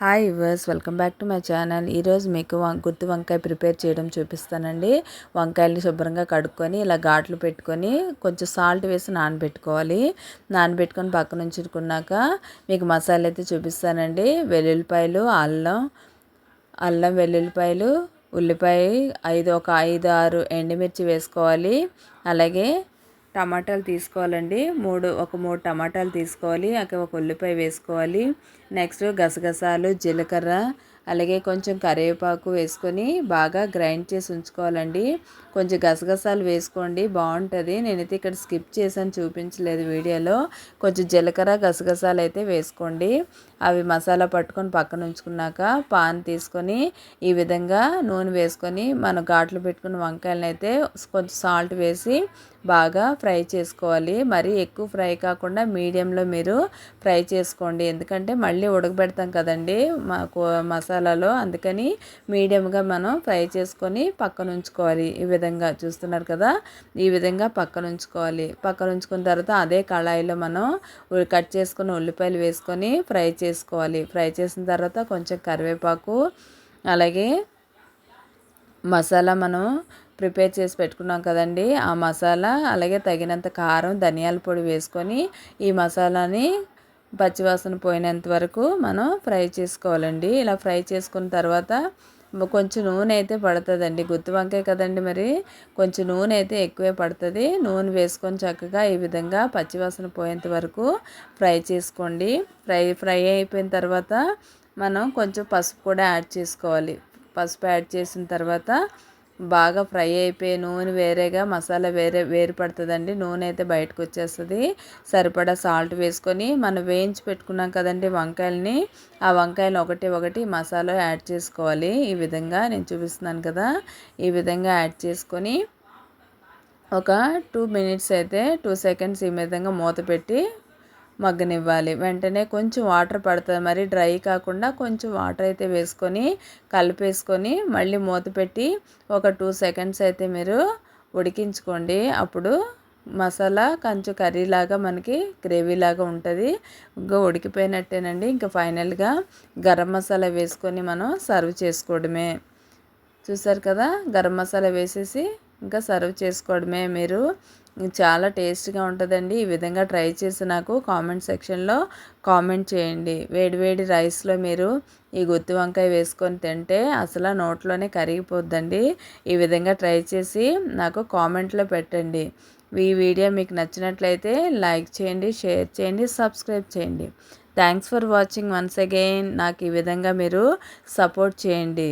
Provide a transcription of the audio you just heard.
Hi yours, welcome back to my channel. ఈరోజు మీకు గుత్తి వంకాయ ప్రిపేర్ చేయడం చూపిస్తానండి. వంకాయలని శుభ్రంగా కడుక్కొని ఇలా ఘాట్లు పెట్టుకొని కొంచెం సాల్ట్ వేసి నానబెట్టుకొని పక్కన ఉంచుకున్నాక మీకు మసాలా అయితే చూపిస్తానండి. వెల్లుల్లిపాయలు, అల్లం వెల్లుల్లిపాయలు, ఉల్లిపాయ ఒక 5-6 ఎండుమిర్చి వేసుకోవాలి. అలాగే టమాటాలు తీసుకోవాలండి. ఒక మూడు టమాటాలు తీసుకోవాలి. ఒక ఉల్లిపాయ వేసుకోవాలి. నెక్స్ట్ గసగసాలు, జీలకర్ర, అలాగే కొంచెం కరివేపాకు వేసుకొని బాగా గ్రైండ్ చేసి ఉంచుకోవాలండి. కొంచెం గసగసాలు వేసుకోండి, బాగుంటుంది. నేనైతే ఇక్కడ స్కిప్ చేశాను, చూపించలేదు వీడియోలో. కొంచెం జీలకర్ర, గసగసాలు అయితే వేసుకోండి. అవి మసాలా పట్టుకొని పక్కన ఉంచుకున్నాక పాన్ తీసుకొని ఈ విధంగా నూనె వేసుకొని మనం ఘాట్లు పెట్టుకున్న వంకాయలను అయితే కొంచెం సాల్ట్ వేసి బాగా ఫ్రై చేసుకోవాలి. మరీ ఎక్కువ ఫ్రై కాకుండా మీడియంలో మీరు ఫ్రై చేసుకోండి. ఎందుకంటే మళ్ళీ ఉడకబెడతాం కదండి మసాలాలో, అందుకని మీడియంగా మనం ఫ్రై చేసుకొని పక్కన ఉంచుకోవాలి. ఈ విధంగా చూస్తున్నారు కదా, ఈ విధంగా పక్కన ఉంచుకోవాలి. పక్కన ఉంచుకున్న తర్వాత అదే కళాయిలో మనం కట్ చేసుకున్న ఉల్లిపాయలు వేసుకొని ఫ్రై చేసుకోవాలి. ఫ్రై చేసిన తర్వాత కొంచెం కరివేపాకు, అలాగే మసాలా మనం ప్రిపేర్ చేసి పెట్టుకున్నాం కదండి, ఆ మసాలా, అలాగే తగినంత కారం, ధనియాల పొడి వేసుకొని ఈ మసాలాని పచ్చివాసన పోయినంత వరకు మనం ఫ్రై చేసుకోవాలండి. ఇలా ఫ్రై చేసుకున్న తర్వాత కొంచెం నూనె అయితే పడుతుందండి, గుత్తి వంకాయ కదండి, మరి కొంచెం నూనె అయితే ఎక్కువే పడుతుంది. నూనె వేసుకొని చక్కగా ఈ విధంగా పచ్చివాసన పోయేంత వరకు ఫ్రై చేసుకోండి. ఫ్రై అయిపోయిన తర్వాత మనం కొంచెం పసుపు కూడా యాడ్ చేసుకోవాలి. పసుపు యాడ్ చేసిన తర్వాత బాగా ఫ్రై అయిపోయి నూనె వేరేగా మసాలా వేరు పడుతుందండి. నూనె అయితే బయటకు వచ్చేస్తుంది. సరిపడా సాల్ట్ వేసుకొని మనం వేయించి పెట్టుకున్నాం కదండి వంకాయలని, ఆ వంకాయలు ఒకటి మసాలా యాడ్ చేసుకోవాలి. ఈ విధంగా నేను చూపిస్తున్నాను కదా, ఈ విధంగా యాడ్ చేసుకొని ఒక 2 మినిట్స్ అయితే 2 సెకండ్స్ ఈ విధంగా మూత పెట్టి మగ్గనివ్వాలి. వెంటనే కొంచెం వాటర్ పడుతుంది, మరి డ్రై కాకుండా కొంచెం వాటర్ అయితే వేసుకొని కలిపేసుకొని మళ్ళీ మూత పెట్టి ఒక 2 సెకండ్స్ అయితే మీరు ఉడికించుకోండి. అప్పుడు మసాలా కొంచెం కర్రీలాగా మనకి గ్రేవీలాగా ఉంటుంది. ఇంకా ఉడికిపోయినట్టేనండి. ఇంకా ఫైనల్గా గరం మసాలా వేసుకొని మనం సర్వ్ చేసుకోవడమే. చూసారు కదా, గరం మసాలా వేసేసి ఇంకా సర్వ్ చేసుకోవడమే. మీరు చాలా టేస్ట్గా ఉంటుందండి. ఈ విధంగా ట్రై చేసి నాకు కామెంట్ సెక్షన్లో కామెంట్ చేయండి. వేడివేడి రైస్లో మీరు ఈ గుత్తి వంకాయ వేసుకొని తింటే అసలు నోట్లోనే కరిగిపోద్దండి. ఈ విధంగా ట్రై చేసి నాకు కామెంట్లో పెట్టండి. ఈ వీడియో మీకు నచ్చినట్లయితే లైక్ చేయండి, షేర్ చేయండి, సబ్స్క్రైబ్ చేయండి. Thanks for watching once again. నాకు ఈ విధంగా మీరు సపోర్ట్ చేయండి.